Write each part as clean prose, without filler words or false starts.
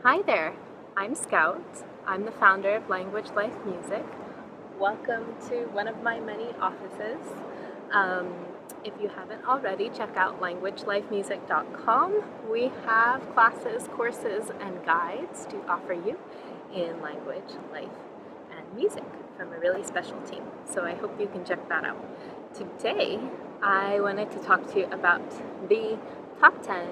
Hi there, I'm Scout. I'm the founder of Language.Life.Music. Welcome to one of my many offices. If you haven't already, check out language.life.music.com. We have classes, courses, and guides to offer you in language, life, and music from a really special team. So I hope you can check that out. Today, I wanted to talk to you about the top 10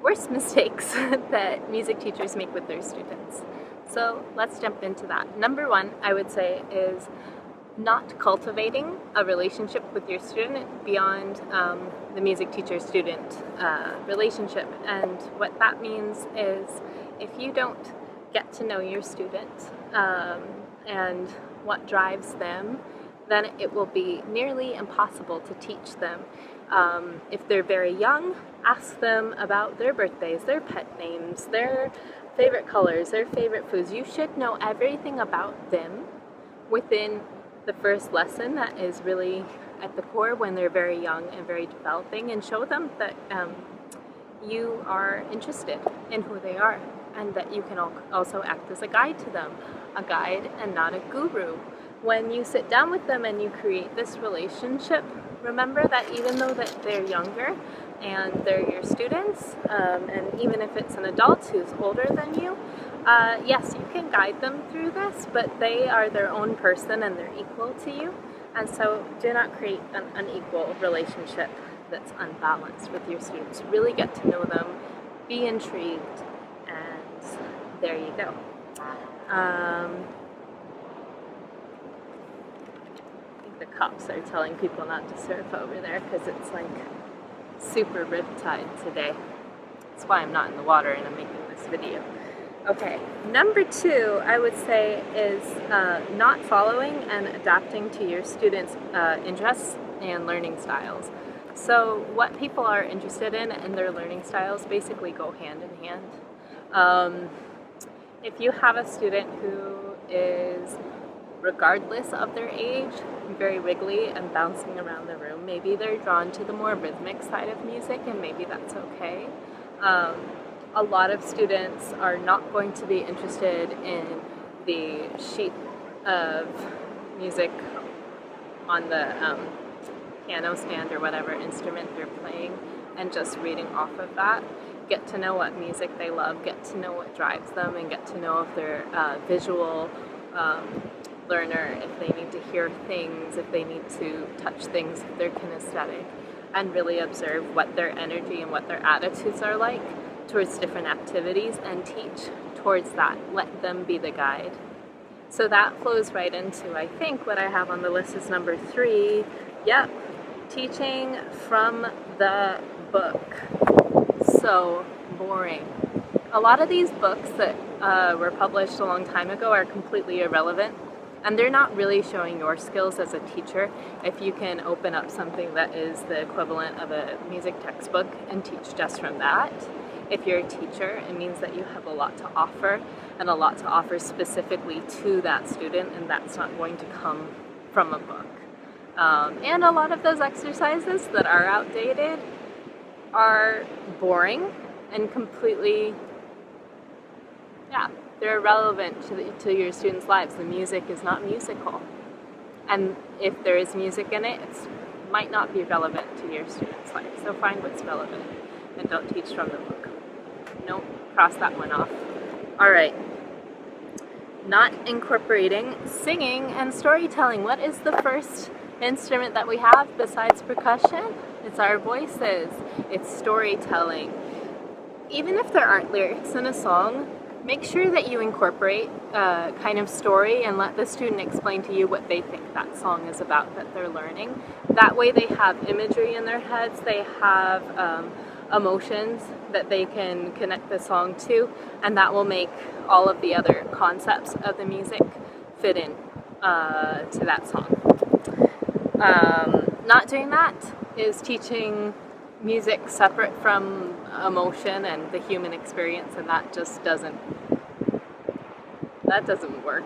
worst mistakes that music teachers make with their students. So let's jump into that. Number one, I would say, is not cultivating a relationship with your student beyond the music teacher-student relationship. And what that means is if you don't get to know your student and what drives them, then it will be nearly impossible to teach them. If they're very young, ask them about their birthdays, their pet names, their favorite colors, their favorite foods. You should know everything about them within the first lesson. That is really at the core when they're very young and very developing, and show them that you are interested in who they are and that you can also act as a guide to them, a guide and not a guru. When you sit down with them and you create this relationship, remember that even though that they're younger and they're your students, and even if it's an adult who's older than you, yes, you can guide them through this, but they are their own person and they're equal to you. And so do not create an unequal relationship that's unbalanced with your students. Really get to know them, be intrigued, and there you go. The cops are telling people not to surf over there because it's like super riptide today. That's why I'm not in the water and I'm making this video. Okay, number two, I would say, is not following and adapting to your students' interests and learning styles. So what people are interested in and their learning styles basically go hand in hand. If you have a student who is, regardless of their age, very wiggly and bouncing around the room, maybe they're drawn to the more rhythmic side of music, and maybe that's okay. A lot of students are not going to be interested in the sheet of music on the piano stand or whatever instrument they're playing and just reading off of that. Get to know what music they love, get to know what drives them, and get to know if they're visual learner, if they need to hear things, if they need to touch things, if they're kinesthetic, and really observe what their energy and what their attitudes are like towards different activities and teach towards that. Let them be the guide. So that flows right into, I think, what I have on the list is number three. Yep, teaching from the book. So boring. A lot of these books that were published a long time ago are completely irrelevant. And they're not really showing your skills as a teacher. If you can open up something that is the equivalent of a music textbook and teach just from that, if you're a teacher, it means that you have a lot to offer, and a lot to offer specifically to that student, and that's not going to come from a book. And a lot of those exercises that are outdated are boring and completely, they're irrelevant to your students' lives. The music is not musical. And if there is music in it, it might not be relevant to your students' life. So find what's relevant and don't teach from the book. Nope, cross that one off. All right. Not incorporating singing and storytelling. What is the first instrument that we have besides percussion? It's our voices. It's storytelling. Even if there aren't lyrics in a song, make sure that you incorporate kind of story and let the student explain to you what they think that song is about that they're learning. That way they have imagery in their heads, they have emotions that they can connect the song to, and that will make all of the other concepts of the music fit in to that song. Not doing that is teaching music separate from emotion and the human experience, and that just doesn't work.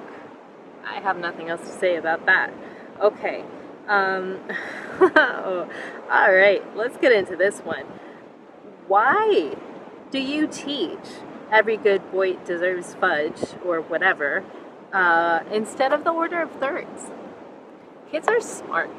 I have nothing else to say about that. Okay. All right, let's get into this one. Why do you teach every good boy deserves fudge, or whatever, instead of the order of thirds. Kids are smart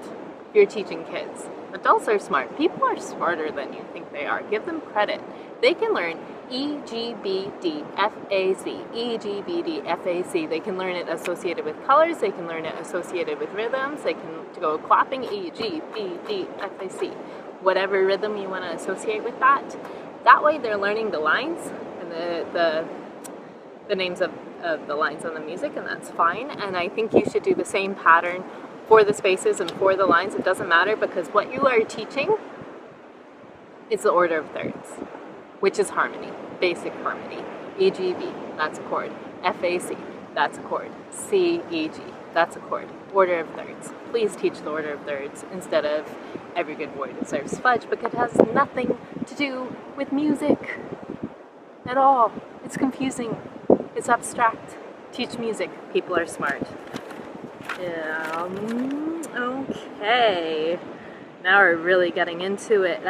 if you're teaching kids. Adults are smart. People are smarter than you think they are. Give them credit. They can learn E, G, B, D, F, A, C. E, G, B, D, F, A, C. They can learn it associated with colors. They can learn it associated with rhythms. They can go clapping E, G, B, D, F, A, C. Whatever rhythm you want to associate with that. That way they're learning the lines and the names of the lines on the music, and that's fine. And I think you should do the same pattern for the spaces and for the lines. It doesn't matter, because what you are teaching is the order of thirds, which is harmony, basic harmony. E, G, B, that's a chord. F, A, C, that's a chord. C, E, G, that's a chord. Order of thirds. Please teach the order of thirds instead of every good boy deserves fudge, because it has nothing to do with music at all. It's confusing. It's abstract. Teach music. People are smart. Okay. Now we're really getting into it.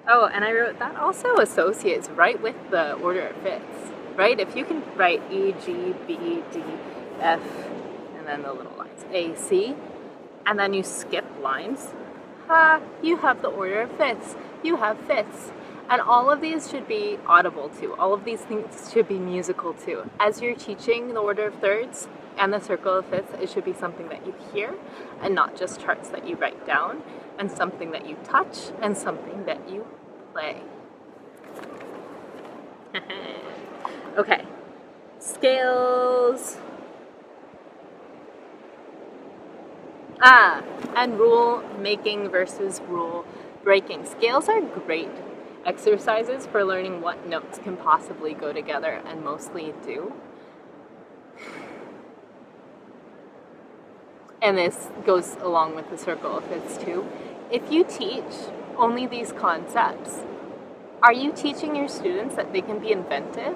Oh, and I wrote that also associates right with the order it fits, right? If you can write E, G, B, D, F, and then the little lines, A, C, and then you skip lines, you have the order of fifths. You have fifths. And all of these should be audible too. All of these things should be musical too. As you're teaching the order of thirds and the circle of fifths, it should be something that you hear and not just charts that you write down, and something that you touch and something that you play. Okay, scales. And rule making versus rule breaking. Scales are great exercises for learning what notes can possibly go together, and mostly do. And this goes along with the circle of fifths too. If you teach only these concepts, are you teaching your students that they can be inventive?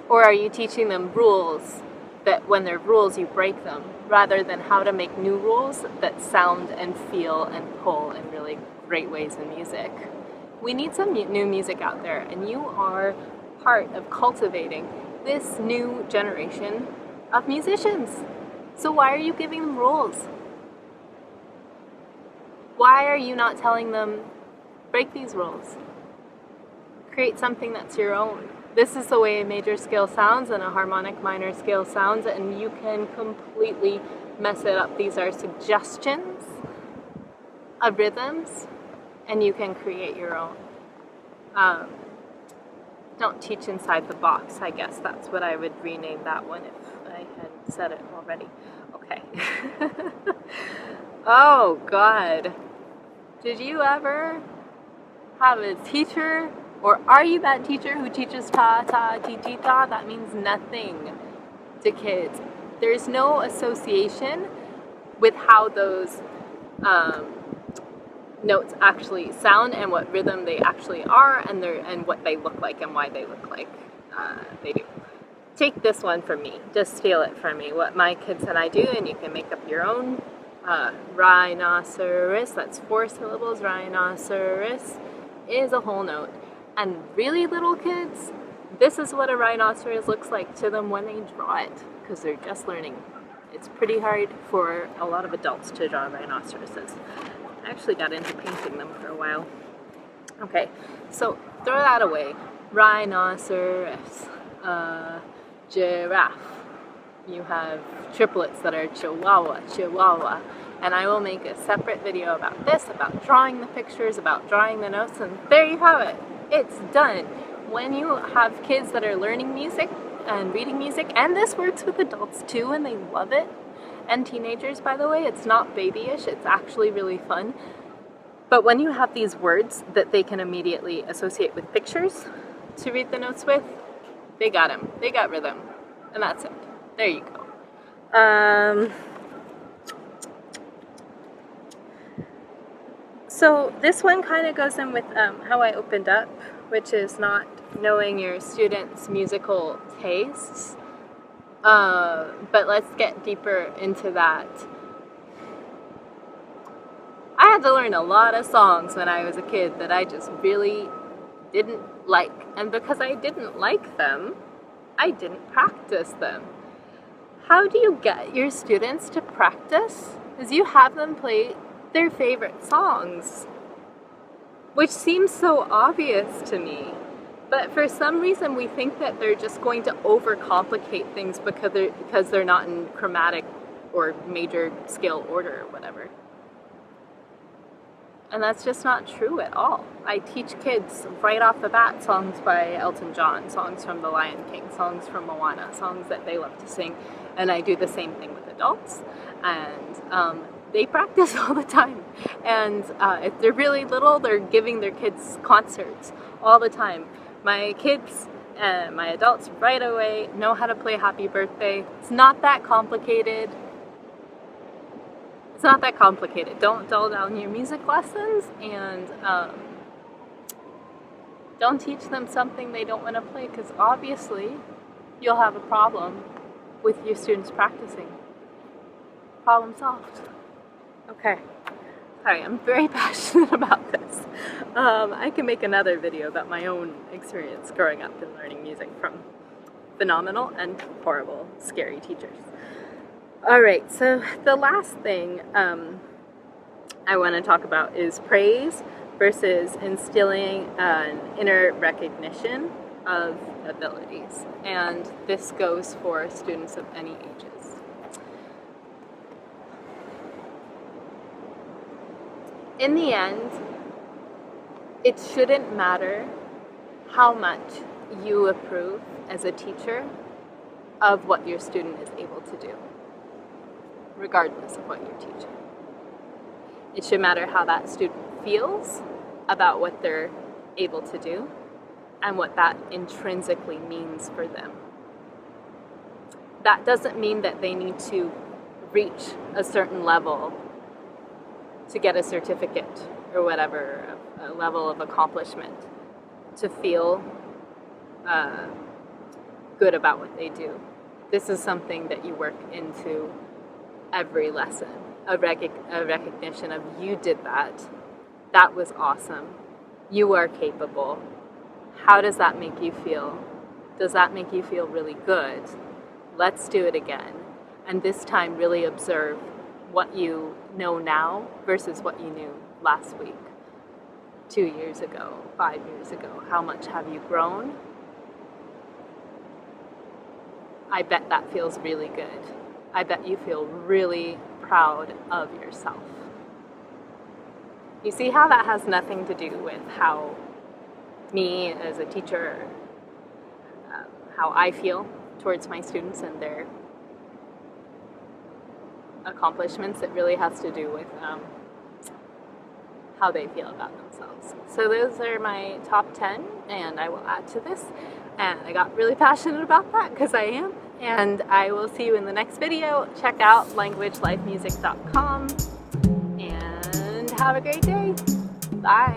Or are you teaching them rules that when they're rules you break them, rather than how to make new rules that sound and feel and pull in really great ways in music? We need some new music out there, and you are part of cultivating this new generation of musicians. So why are you giving them rules? Why are you not telling them, break these rules? Create something that's your own. This is the way a major scale sounds and a harmonic minor scale sounds, and you can completely mess it up. These are suggestions of rhythms, and you can create your own. Don't teach inside the box, I guess. That's what I would rename that one if I had said it already. Okay. Oh, God. Did you ever have a teacher, or are you that teacher who teaches ta, ta, ti, ti, ta? That means nothing to kids. There's no association with how those notes actually sound and what rhythm they actually are, and what they look like and why they look like they do. Take this one from me. Just steal it from me. What my kids and I do, and you can make up your own. Rhinoceros, that's 4 syllables. Rhinoceros is a whole note. And really little kids, this is what a rhinoceros looks like to them when they draw it, because they're just learning. It's pretty hard for a lot of adults to draw rhinoceroses. I actually got into painting them for a while. Okay, so throw that away. Rhinoceros, giraffe. You have triplets that are chihuahua, chihuahua. And I will make a separate video about this, about drawing the pictures, about drawing the notes, and there you have it. It's done. When you have kids that are learning music and reading music, and this works with adults too, and they love it, and teenagers, by the way, it's not babyish, it's actually really fun. But when you have these words that they can immediately associate with pictures to read the notes with, they got them. They got rhythm. And that's it. There you go. So this one kind of goes in with how I opened up, which is not knowing your students' musical tastes. But let's get deeper into that. I had had to learn a lot of songs when I was a kid that I just really didn't like. And because I didn't like them, I didn't practice them. How do you get your students to practice? Is you have them play their favorite songs, which seems so obvious to me. But for some reason we think that they're just going to overcomplicate things because they're not in chromatic or major scale order or whatever. And that's just not true at all. I teach kids right off the bat songs by Elton John, songs from The Lion King, songs from Moana, songs that they love to sing. And I do the same thing with adults. And they practice all the time. And if they're really little, they're giving their kids concerts all the time. My kids and my adults right away know how to play Happy Birthday. It's not that complicated. It's not that complicated. Don't dull down your music lessons, and don't teach them something they don't want to play, because obviously you'll have a problem with your students practicing. Problem solved. Okay. Sorry, I'm very passionate about this. I can make another video about my own experience growing up and learning music from phenomenal and horrible, scary teachers. Alright, so the last thing I want to talk about is praise versus instilling an inner recognition of abilities. And this goes for students of any ages. In the end, it shouldn't matter how much you approve as a teacher of what your student is able to do, regardless of what you're teaching. It should matter how that student feels about what they're able to do and what that intrinsically means for them. That doesn't mean that they need to reach a certain level to get a certificate or whatever, a level of accomplishment, to feel good about what they do. This is something that you work into every lesson, a recognition of you did that. That was awesome. You are capable. How does that make you feel? Does that make you feel really good? Let's do it again. And this time really observe what you know now versus what you knew last week, 2 years ago, 5 years ago. How much have you grown? I bet that feels really good. I bet you feel really proud of yourself. You see how that has nothing to do with how me as a teacher, how I feel towards my students and their accomplishments. It really has to do with how they feel about themselves. So those are my top 10, and I will add to this. And I got really passionate about that because I am. And I will see you in the next video. Check out Language.Life.Music.com and have a great day. Bye.